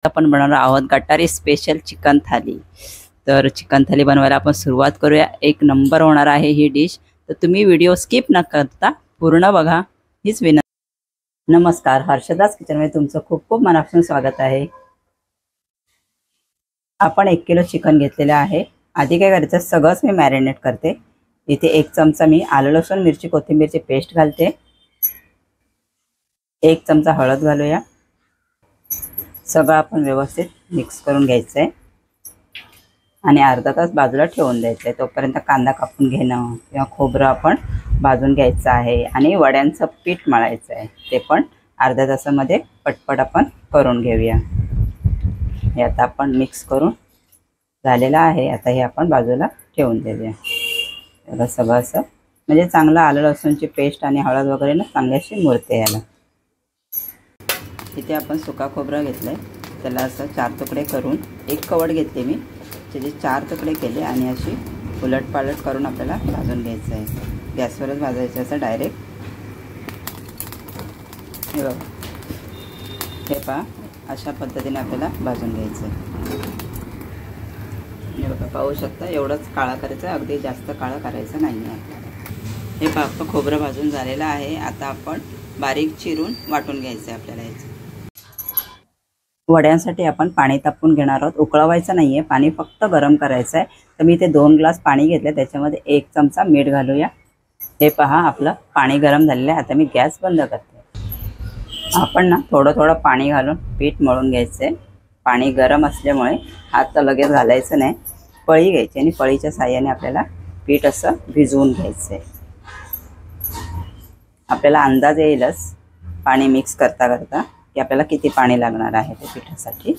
आपण बनवणार आहोत गटारी स्पेशल चिकन थाली। तर चिकन थाली बनवायला आपण सुरुवात करूया। एक नंबर होणार आहे ही डिश, तर तुम्ही व्हिडिओ स्किप न करता पूर्ण बघा हीच विनंती। नमस्कार, हर्षदास किचनमध्ये तुमचं खूप खूप मनापासून स्वागत आहे। आपण 1 किलो चिकन घेतलेले आहे। आधी काय करायचं, सगळंच मी मॅरिनेट करते। इथे 1 चमचा मी आलं लसूण मिरची कोथिंबीरची पेस्ट घालते। 1 चमचा हळद घालूया। सगळं आपण व्यवस्थित मिक्स करून घ्यायचं आहे आणि अर्धा तास बाजूला ठेवून द्यायचं आहे। तोपर्यंत कांदा कापून घेणं किंवा खोबरं आपण भाजून घ्यायचं आहे आणि वड्यांचं पीठ मळायचं आहे, ते पण अर्ध्या तासामध्ये पटपट आपण करून घेऊया। हे आता आपण मिक्स करून झालेलं आहे। आता हे आपण बाजूला ठेवून देऊया। त्याला सगळं असं म्हणजे चांगलं आलं लसूणची पेस्ट आणि हळद वगैरे ना चांगली अशी मुरते याला। इथे आपण सुका खोबरं घेतलंय, त्याला असं 4 तुकडे करून 1 कवड घेतले मी, त्याचे 4 तुकडे केले आणि अशी उलटपालट करून आपल्याला भाजून घ्यायचं आहे। गॅसवरच भाजायचं असं डायरेक्ट। हे बघा, हे पहा अशा पद्धतीने आपल्याला भाजून घ्यायचं आहे। हे बघा, पाहू शकता एवढंच काळा करायचं, अगदी जास्त काळा करायचं नाही आहे आपल्याला। हे पहा, आपलं खोबरं भाजून झालेलं आहे। आता आपण बारीक चिरून वाटून घ्यायचं आहे आपल्याला। याचं वड्यांसाठी आपण पाणी तापवून घेणार आहोत, उकळवायचं नाही आहे, पाणी फक्त गरम करायचं आहे। तर मी इथे 2 ग्लास पाणी घेतले, त्याच्यामध्ये 1 चमचा मीठ घालूया। हे पहा, आपलं पाणी गरम झालेलं आहे। आता मी गॅस बंद करते। आपण ना थोडं थोडं पाणी घालून पीठ मळून घ्यायचं आहे। पाणी गरम असल्यामुळे हात तर लगेच घालायचं नाही, पळी घ्यायची आणि पळीच्या साहाय्याने आपल्याला पीठ असं भिजवून घ्यायचं आहे। आपल्याला अंदाज येईलच पाणी मिक्स करता करता की आपल्याला किती पाणी लागणार आहे त्या पिठासाठी।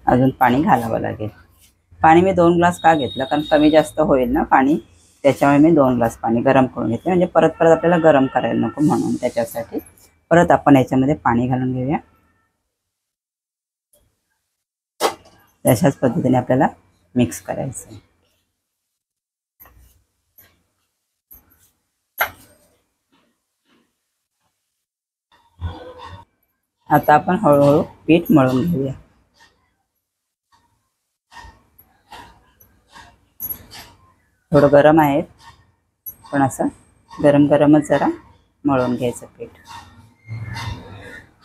अजून पाणी घालावं लागेल। पाणी मी 2 ग्लास का घेतलं, कारण कमी जास्त होईल ना पाणी, त्याच्यामुळे मी 2 ग्लास पाणी गरम करून घेतले, म्हणजे परत परत आपल्याला गरम करायला नको म्हणून। त्याच्यासाठी परत आपण याच्यामध्ये पाणी घालून घेऊया। तशाच पद्धतीने आपल्याला मिक्स करायचं आहे। आता आपण हळूहळू पीठ मळून घेऊया। थोडं गरम आहे, पण असं गरम गरमच जरा मळून घ्यायचं पीठ,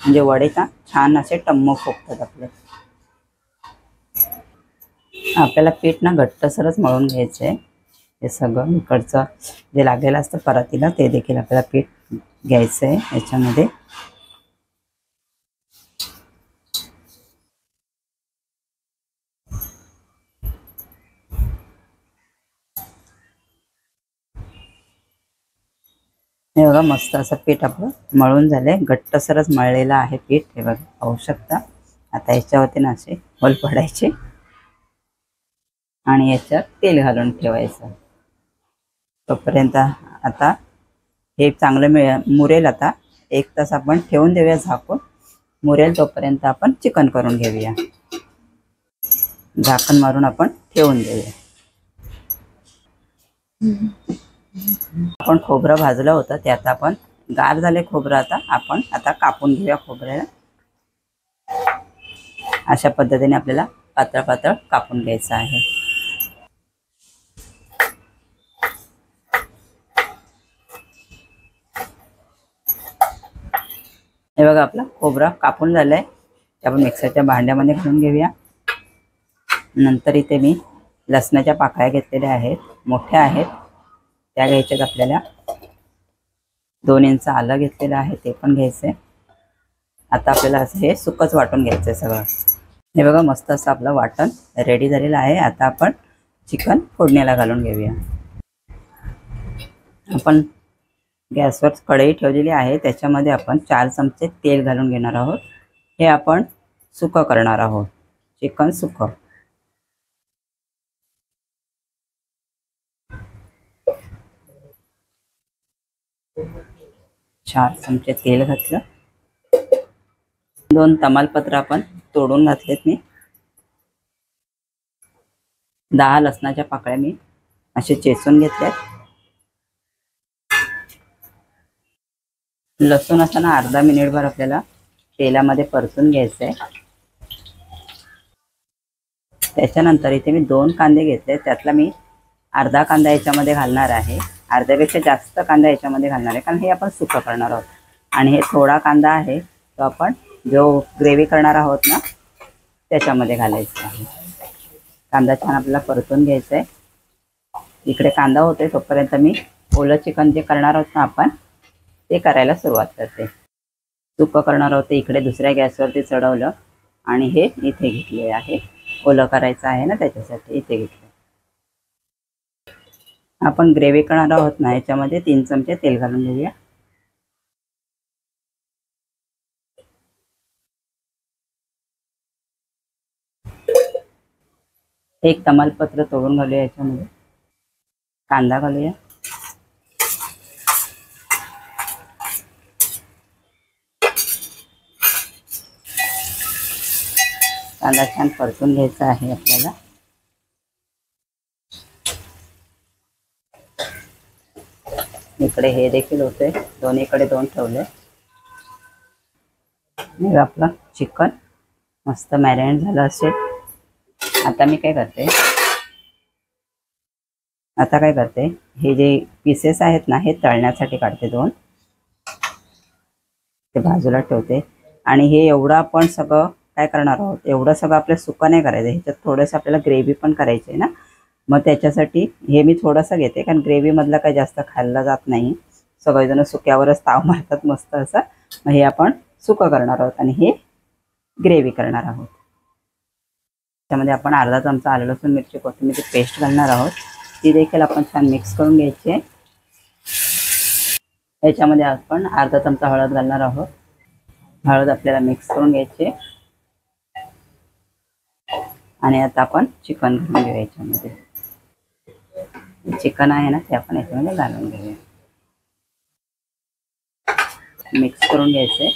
म्हणजे वडे का छान असे टम्म फुगतात आपले। आपल्याला पीठ ना घट्टसरच मळून घ्यायचं आहे। हे सगळं इकडचं जे लागलेलं असतं परातीला, ते देखील आपल्याला पीठ घ्यायचं आहे याच्यामध्ये। हे बघा, मस्त असं पीठ आपलं मळून झालंय, घट्टसरच मळलेलं आहे पीठ। हे बघा, पाहू शकता। आता याच्यावरती ना असे होल पडायचे आणि याच्यात तेल घालून ठेवायचं। तोपर्यंत आता हे चांगलं मुरेल। आता 1 तास आपण ठेवून देऊया झाकून, मुरेल तोपर्यंत आपण चिकन करून घेऊया। झाकण मारून आपण ठेवून देऊया। आपण खोबरं भाजलं होतं, ते आता आपण गार झाले खोबरं, आता कापून घेऊया खोबऱ्याला। अशा पद्धतीने आपल्याला पातळ पातळ कापून घ्यायचं आहे। हे बघा, आपलं खोबरं कापून झालंय, ते आपण मिक्सरच्या भांड्यामध्ये घालून घेऊया। नंतर इथे मी लसणाच्या पाकळ्या घेतलेल्या आहेत, मोठ्या आहेत, त्या घ्यायच्यात आपल्याला। 2 इंच आलं घेतलेलं आहे, ते पण घ्यायचंय। आता आपल्याला असं हे सुकच वाटून घ्यायचंय सगळं। हे बघा, मस्त असं आपलं वाटण रेडी झालेलं आहे। आता आपण चिकन फोडणीला घालून घेऊया। आपण गॅसवर कढई ठेवलेली आहे, त्याच्यामध्ये आपण 4 चमचे तेल घालून घेणार आहोत। हे आपण सुकं करणार आहोत, चिकन सुकं। चार चमचे तेल घातलं। 2 तमालपत्र आपण तोडून घातलेत मी। 10 लसणाच्या पाकळ्या मी असे चेचून घेतल्यात। लसूण असताना अर्धा मिनिटभर आपल्याला तेलामध्ये परतून घ्यायचं आहे. त्याच्यानंतर इथे मी 2 कांदे घेतले, त्यातला मी अर्धा कांदा याच्यामध्ये घालणार आहे. अर्ध्यापेक्षा जास्त कांदा याच्यामध्ये घालणार आहे, कारण हे आपण सुकं करणार आहोत. आणि हे थोडा कांदा आहे तो आपण जो ग्रेव्ही करणार आहोत ना त्याच्यामध्ये घालायचा आहे. कांदा छान आपल्याला परतून घ्यायचा आहे. इकडे कांदा होतोय तोपर्यंत मी ओलं चिकन जे करणार आहोत ना आपण ते करायला सुरुवात करते. सुकं करणार आहोत ते इकडे दुसऱ्या गॅसवरती चढवलं आणि हे इथे घेतले आहे. ओलं करायचं आहे ना त्याच्यासाठी इथे घेतलं. आपण ग्रेव्ही करणार आहोत ना याच्यामध्ये 3 चमचे तेल घालून घेऊया. एक तमालपत्र तोडून घालूया याच्यामध्ये. कांदा घालूया. कांदा छान परतून घ्यायचा आहे आपल्याला. इकडे हे देखील होते, दोन्हीकडे 2 ठेवले. मग आपला चिकन मस्त मॅरिनेट झालं असेल. आता मी काय करते, हे जे पीसेस आहेत ना हे तळण्यासाठी काढते 2. ते बाजूला ठेवते. आणि हे एवढं आपण सगळं काय करणार आहोत, एवढं सगळं आपल्याला सुकं नाही करायचं. ह्याच्यात थोडंसं आपल्याला ग्रेव्ही पण करायची आहे ना, मग त्याच्यासाठी हे मी थोडंसं घेते, कारण ग्रेव्हीमधलं काही जास्त खाल्लं जात नाही. सगळेजण सुक्यावरच ताव मारतात मस्त असं. मग हे आपण सुकं करणार आहोत आणि हे ग्रेव्ही करणार आहोत. त्यामध्ये आपण अर्धा चमचा आलं लसूण मिरची कोथिंबीरची पेस्ट घालणार आहोत. ती देखील आपण छान मिक्स करून घ्यायची आहे. याच्यामध्ये आपण अर्धा चमचा हळद घालणार आहोत. हळद आपल्याला मिक्स करून घ्यायची. आणि आता आपण चिकन घालून घेऊया याच्यामध्ये. चिकन आहे ना ते आपण याच्यामध्ये घालून घेऊया. मिक्स करून घ्यायचे.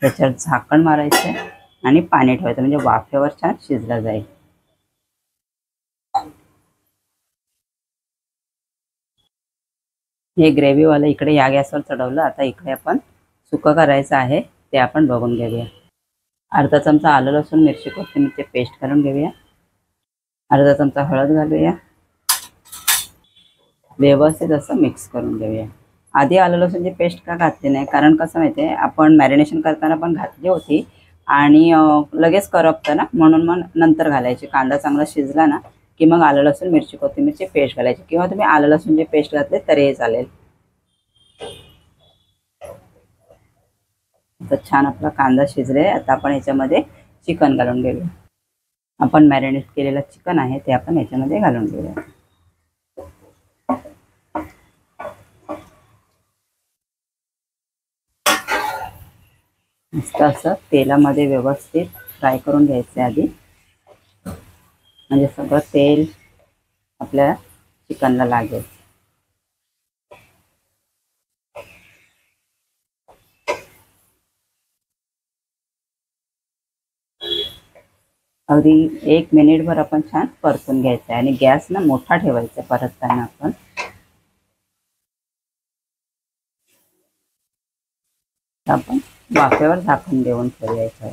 त्याच्यावर झाकण मारायचे आणि पाणी ठेवायचं, म्हणजे वाफेवर छान शिजला जाईल. हे ग्रेव्हीवालं इकडे या गॅसवर चढवलं. आता इकडे आपण सुकं करायचं आहे ते आपण बघून घेऊया. अर्धा चमचा आलं लसूण मिरची कोथिंबीरची पेस्ट घालून घेऊया. अर्धा चमचा हळद घालूया. व्यवस्थित असं मिक्स करून घेऊया. आधी आलं लसूणची पेस्ट का घातली नाही, कारण कसं माहिती आहे आपण मॅरिनेशन करताना पण घातली होती आणि लगेच करपतं ना, म्हणून मग नंतर घालायची. कांदा चांगला शिजला ना की मग आलं लसूण मिरची कोथिंबीरची पेस्ट घालायची, किंवा तुम्ही आलं लसूणची पेस्ट घातले तरीही चालेल. तर छान आपला कांदा शिजले. आता आपण याच्यामध्ये चिकन घालून घेऊया. आपण मॅरिनेट केलेलं चिकन आहे ते आपण याच्यामध्ये घालून घेऊया. मस्त असं तेलामध्ये व्यवस्थित फ्राय करून घ्यायचं आधी, म्हणजे सगळं तेल आपल्या चिकनला लागेल. अगदी 1 मिनिटभर आपण छान परतून घ्यायचं आहे. आणि गॅस ना मोठा ठेवायचा परतताना आपण. आपण वाफेवर झाकून देऊन ठेवायचं.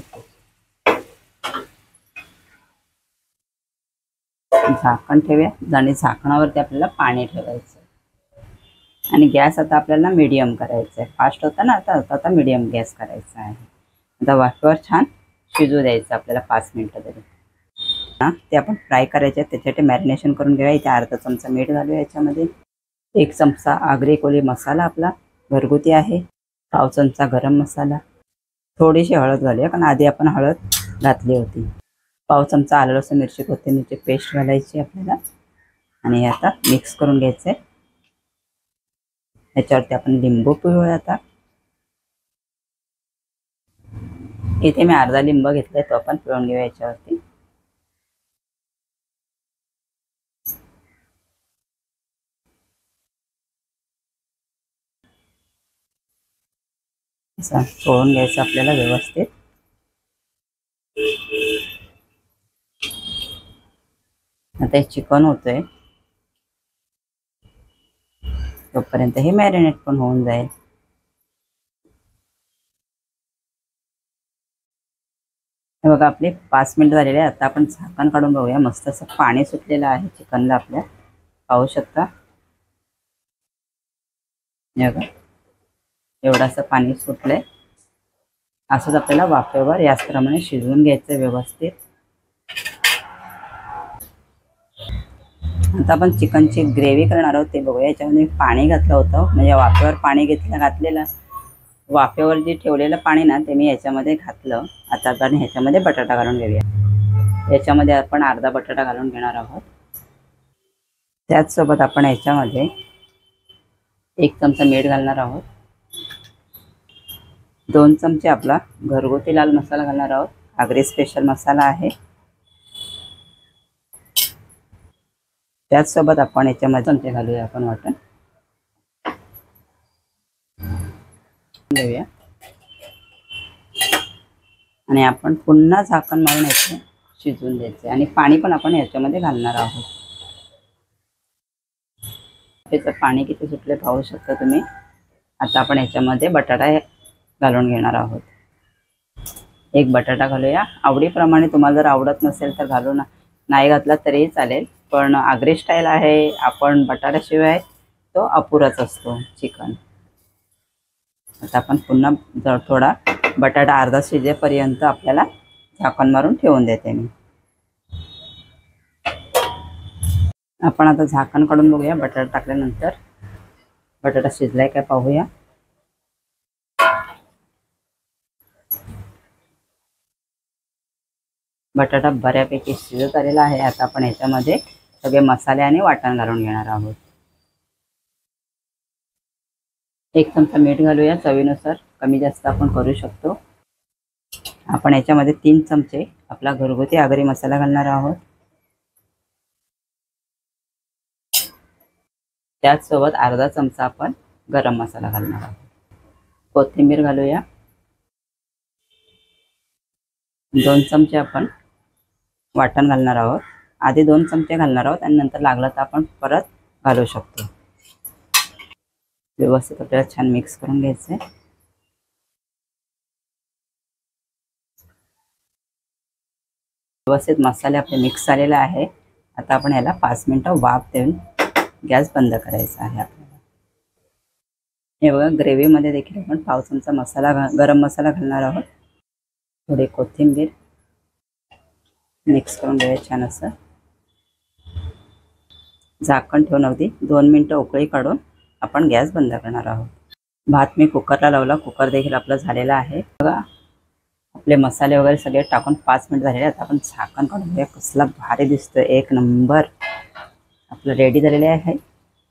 झाकण ठेवूया आणि झाकणावरती आपल्याला पाणी ठेवायचं. आणि गॅस आता आपल्याला मीडियम करायचा आहे. फास्ट होता ना, आता मीडियम गॅस करायचा आहे. आता वाफेवर छान शिजू द्यायचं आपल्याला 5 मिनिटं तरी. ते आपण फ्राय करायचे, त्याच्यासाठी मॅरिनेशन करून घेऊया. इथे अर्धा चमचा मीठ घालूया याच्यामध्ये. 1 चमचा आगरी कोळी मसाला आपला घरगुती आहे. पाव चमचा गरम मसाला. थोडीशी हळद घालूया, कारण आधी आपण हळद घातली होती. पाव चमचा आलं लसूण मिरची कोथिंबीरची पेस्ट घालायची आपल्याला. आणि हे आता मिक्स करून घ्यायचं आहे. याच्यावरती आपण लिंबू पिळूया. आता इथे मी अर्धा लिंबू घेतलाय, तो आपण पिळून घेऊया याच्यावरती. असं चोळून घ्यायचं आपल्याला व्यवस्थित. आता हे चिकन होतंय. तोपर्यंत हे मॅरिनेट पण होऊन जाईल. हे बघा आपले 5 मिनिट झालेले आहे. आता आपण झाकण काढून बघूया. मस्त असं पाणी सुटलेलं आहे चिकनला आपल्या, पाहू शकता. हे बघा एवढंसं पाणी सुटलंय. असंच आपल्याला वाफेवर याचप्रमाणे शिजवून घ्यायचं व्यवस्थित. आता आपण चिकनची ग्रेव्ही करणार आहोत ते बघूया. याच्यामध्ये पाणी घातलं होतं, म्हणजे वाफेवर पाणी घातलेलं. वाफेवर जे ठेवलेलं पाणी ना ते मी याच्यामध्ये घातलं. आता आपण ह्याच्यामध्ये बटाटा घालून घेऊया. याच्यामध्ये आपण अर्धा बटाटा घालून घेणार आहोत. त्याचसोबत आपण याच्यामध्ये 1 चमचा मीठ घालणार आहोत. 2 चमचे आपला घरगुती लाल मसाला घालणार आहोत. आगरी स्पेशल मसाला आहे. त्याचसोबत आपण याच्यामध्ये चमचे घालूया आपण वाटण घेऊया आणि आपण पुन्हा झाकण मारून याचे शिजवून द्यायचे. आणि पाणी पण आपण याच्यामध्ये घालणार आहोत. त्याचं पाणी किती सुटले पाहू शकता तुम्ही. आता आपण याच्यामध्ये बटाटा घालून घेणार आहोत. 1 बटाटा घालूया. आवडीप्रमाणे, तुम्हाला जर आवडत नसेल तर घालू, नाही घातला तरीही चालेल. पण आगरी स्टाईल आहे, आपण बटाट्याशिवाय तो अपुराच असतो चिकन. आता आपण पुन्हा थोडा बटाटा अर्धा शिजेपर्यंत आपल्याला झाकण मारून ठेवून देते मी. आपण आता झाकण काढून बघूया. बटाटा टाकल्यानंतर बटाटा शिजलाय काय पाहूया. बटाटा बऱ्यापैकी शिजत आलेला आहे. आता आपण याच्यामध्ये सगळे मसाले आणि वाटण घालून घेणार आहोत. 1 चमचा मीठ घालूया. चवीनुसार कमी जास्त आपण करू शकतो. आपण याच्यामध्ये 3 चमचे आपला घरगुती आगरी मसाला घालणार आहोत. त्याचसोबत अर्धा चमचा आपण गरम मसाला घालणार आहोत. कोथिंबीर घालूया. 2 चमचे आपण वाटण घालणार आहोत. आधी 2 चमचे घालणार आहोत आणि नंतर लागलं तर आपण परत घालू शकतो. व्यवस्थित आपल्याला छान मिक्स करून घ्यायचं. व्यवस्थित मसाले आपले मिक्स झालेले आहे. आता आपण याला 5 मिनिटं वाफ देऊन गॅस बंद करायचा आहे आपल्याला. हे बघा ग्रेव्हीमध्ये देखील आपण पाव चमचा मसाला गरम मसाला घालणार आहोत. थोडी कोथिंबीर मिक्स करून घेऊया छान असं. झाकण ठेवून अगदी 2 मिनिटं उकळी काढून आपण गॅस बंद करणार आहोत. भात मी कुकरला लावला. कुकर देखील आपला झालेला आहे. बघा आपले मसाले वगैरे सगळे टाकून 5 मिनिट झालेले. आता आपण झाकण काढून घेऊया. कसला भारी दिसतोय, 1 नंबर आपलं रेडी झालेले आहे.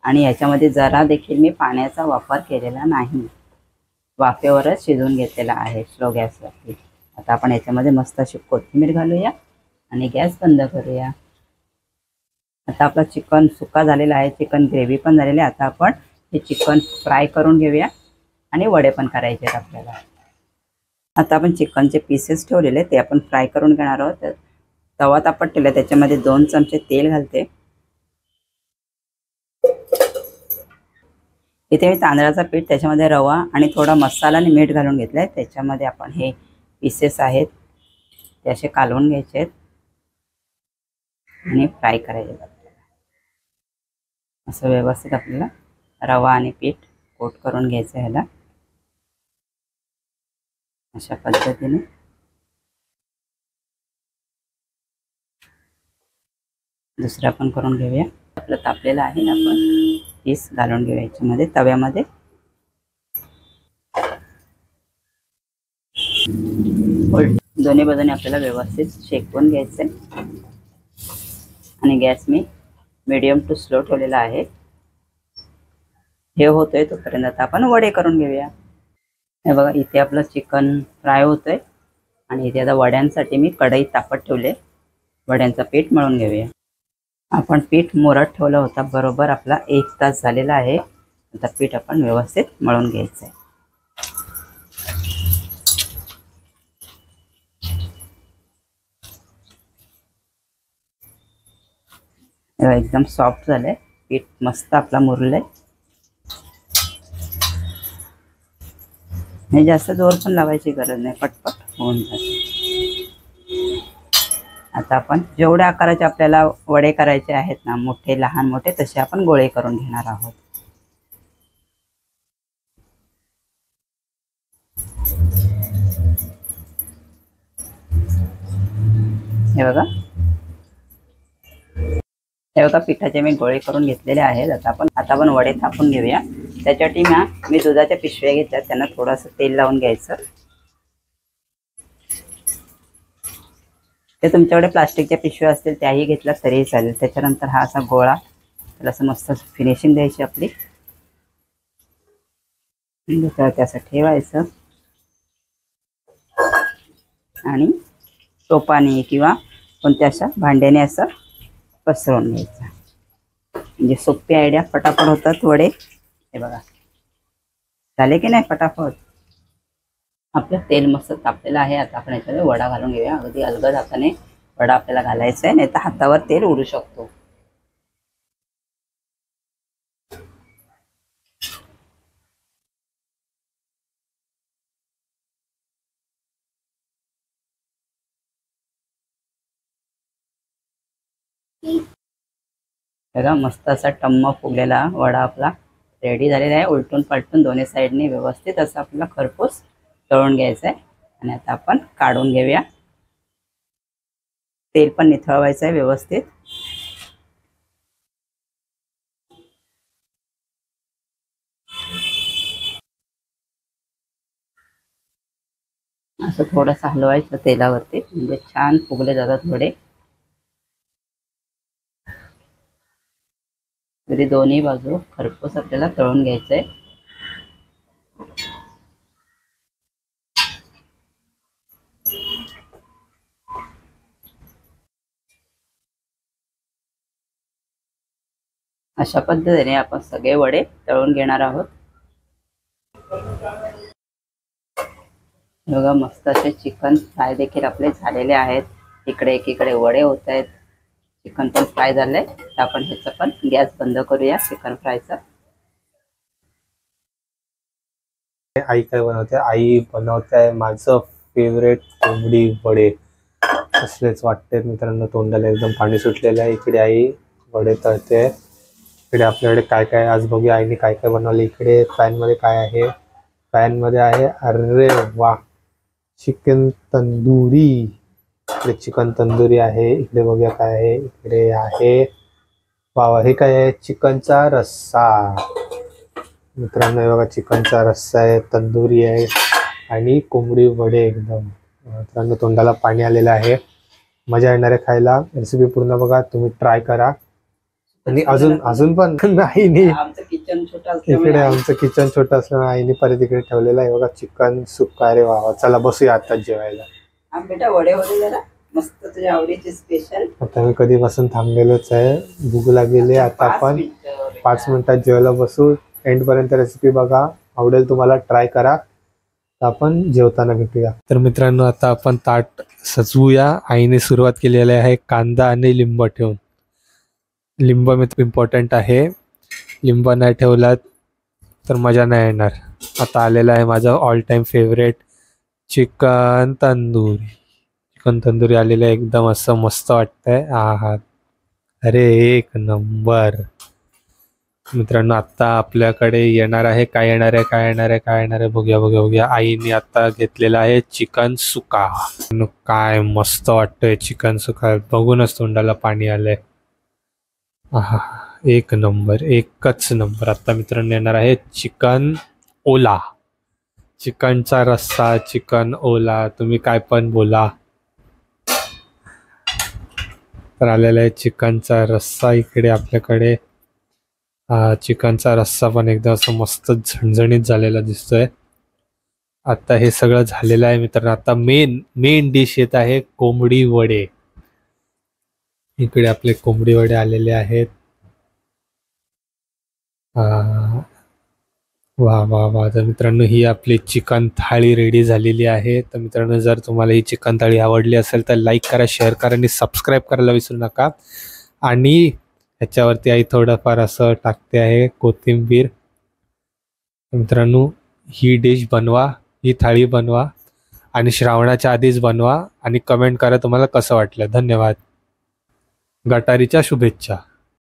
आणि याच्यामध्ये जरा देखील मी पाण्याचा वापर केलेला नाही, वाफेवरच शिजवून घेतलेला आहे स्लो गॅसवरती. आता आपण याच्यामध्ये मस्त अशी कोथिंबीर घालूया आणि गॅस बंद करूया. आता आपला चिकन सुका झालेला आहे. चिकन ग्रेव्ही पण झालेली आहे. आता आपण हे चिकन फ्राय करून घेऊया आणि वडे पण करायचे आहेत आपल्याला. आता आपण चिकनचे पीसेस ठेवलेले ते आपण फ्राय करून घेणार आहोत. तवा तापत ठेवला, त्याच्यामध्ये 2 चमचे तेल घालते. इथे मी तांदळाचा पीठ, त्याच्यामध्ये रवा आणि थोडा मसाला आणि मीठ घालून घेतलाय. त्याच्यामध्ये आपण हे पीसेस आहेत ते असे कालवून घ्यायचे आहेत आणि फ्राय करायचे आहेत आपल्याला. असं व्यवस्थित आपल्याला रवा आणि पीठ कोट करून घ्यायचं ह्याला अशा पद्धतीने. दुसरा पण करून घेऊया. आपलं तापलेलं आहे ना, आपण पीस घालून घेऊया याच्यामध्ये तव्यामध्ये. दोन्ही बाजूने आपल्याला व्यवस्थित शेकवून घ्यायचे आणि गॅस मी मीडियम टू स्लो ठेवलेला आहे. हे होतोय तोपर्यंत आता आपण वडे करून घेऊया. हे बघा इथे आपलं चिकन फ्राय होतंय आणि इथे आता वड्यांसाठी मी कढईत तापत ठेवले. वड्यांचं पीठ मळून घेऊया. आपण पीठ मुरत ठेवलं होतं, बरोबर आपला 1 तास झालेला आहे. आता पीठ आपण व्यवस्थित मळून घ्यायचं आहे. एकदम सॉफ्ट झालंय पीठ, मस्त आपला मुरलंय. हे जास्त जोर पण लावायची गरज नाही, पटपट होऊन जाते. आता आपण जेवढ्या आकाराचे आपल्याला वडे करायचे आहेत ना, मोठे लहान मोठे, तसे आपण गोळे करून घेणार आहोत. हे बघा, हे बघा पिठाचे मी गोळे करून घेतलेले आहेत. आता आपण वडे थापून घेऊया. त्याच्यासाठी मी दुधाच्या पिशव्या घेतल्या, त्यांना थोडंसं तेल लावून घ्यायचं. ते तुमच्याकडे प्लास्टिकच्या पिशव्या असतील त्याही घेतल्या तरीही चालेल. त्याच्यानंतर हा असा गोळा, त्याला असं मस्त फिनिशिंग द्यायची आपली. त्याच्यावरती असं ठेवायचं आणि टोपाने किंवा कोणत्या अशा भांड्याने असं पसरवून घ्यायचं. म्हणजे सोपी आयडिया, पटापट होतात वडे. हे बघा झाले की नाही पटापट. आपलं तेल मस्त तापलेलं आहे. आता आपण याच्यामध्ये वडा घालून घेऊया. अगदी अलगद हाताने वडा आपल्याला घालायचा आहे, नाही तर हातावर तेल उडू शकतो. बघा मस्त असा टम्म फुगलेला वडा आपला रेडी झालेला आहे. उलटून पलटून दोन्ही साईडनी व्यवस्थित असं आपल्याला खरपूस तळून घ्यायचं आहे. आणि आता आपण काढून घेऊया. तेल पण निथळवायचं आहे व्यवस्थित. असं थोडंसं हलवायचं तेलावरती, म्हणजे छान फुगले जातात वडे. तरी दोन्ही बाजू खरपूस आपल्याला तळून घ्यायचंय. अशा पद्धतीने आपण सगळे वडे तळून घेणार आहोत. बघा मस्त असे चिकन फ्राय देखील आपले झालेले आहेत. इकडे एकीकडे वडे होत आहेत. चिकन पण फ्राय झालंय. तर आपण ह्याचं पण गॅस बंद करूया चिकन फ्रायचा. आई काय बनवते? आई बनवते माझं फेवरेट कोंबडी वडे. कसलेच वाटते मित्रांनो, तोंडाला एकदम पाणी सुटलेलं आहे. इकडे आई वडे तळते. इकडे आपल्याकडे काय काय आज बघूया आईने काय काय बनवले. इकडे पॅन मध्ये काय आहे? पॅन मध्ये आहे, अरे वा, चिकन तंदुरी. इकडे चिकन तंदुरी आहे. इकडे बघूया काय आहे. इकडे आहे, वा, हे काय आहे? चिकनचा रस्सा. मित्रांनो हे बघा, चिकनचा रस्सा आहे, तंदुरी आहे आणि कोंबडी वडे. एकदम मित्रांनो तोंडाला पाणी आलेलं आहे. मजा येणार आहे खायला. रेसिपी पूर्ण बघा, तुम्ही ट्राय करा. आणि अजून पण आईने, इकडे आमचं किचन छोटं असल्यामुळे आईने परत इकडे ठेवलेलं आहे बघा चिकन सुक्का. अरे वा, चला बसूया आता जेवायला. बेटा वडे होते जरा मस्त, तुझ्या आवडीचे स्पेशल. आता मी कधीपासून थांबलेलोच आहे, भूक लागलेली. आता आपण 5 मिनिटात जेवायला बसू. एंड पर्यंत रेसिपी बघा, आवडेल तुम्हाला, ट्राय करा. आपण जेवताना भेटूया. तर मित्रांनो आता आपण ताट सजवूया. आईने सुरुवात केलेली आहे कांदा आणि लिंब ठेवून. लिंब इम्पॉर्टंट आहे. लिंब नाही ठेवलात तर मजा नाही येणार. आता आलेला आहे माझा all time favourite chicken tandoori. Chicken tandoori आलेलं आहे, एकदम असं मस्त वाटतंय. हा, अरे एक नंबर. मित्रांनो आता आपल्याकडे येणार आहे, काय येणार आहे बघूया. आईने आता घेतलेला आहे चिकन सुका. काय मस्त वाटतंय चिकन सुका, बघूनच तोंडाला पाणी आलंय. हा, एक नंबर, एकच नंबर. आता मित्रांनो येणार आहे चिकन ओला. चिकनचा रस्सा, चिकन ओला, तुम्ही काय पण बोला. तर आलेला आहे चिकनचा रस्सा इकडे आपल्याकडे. चिकनचा रस्सा पण एकदम असं मस्त झणझणीत झालेला दिसतोय. आता हे सगळं झालेलं आहे मित्रांनो. आता मेन डिश येत आहे कोंबडी वडे. इकडे आपले कोंबडी वडे आलेले आहेत. वा वा वा. तर मित्रांनो ही आपली चिकन थाळी रेडी झालेली आहे. तर मित्रांनो जर तुम्हाला ही चिकन थाळी आवडली असेल तर लाईक करा, शेअर करा आणि सबस्क्राईब करायला विसरू नका. आणि ह्याच्यावरती आई थोडंफार असं टाकते आहे कोथिंबीर. मित्रांनो ही डिश बनवा, ही थाळी बनवा आणि श्रावणाच्या आधीच बनवा आणि कमेंट करा तुम्हाला कसं वाटलं. धन्यवाद. गटारीच्या शुभेच्छा.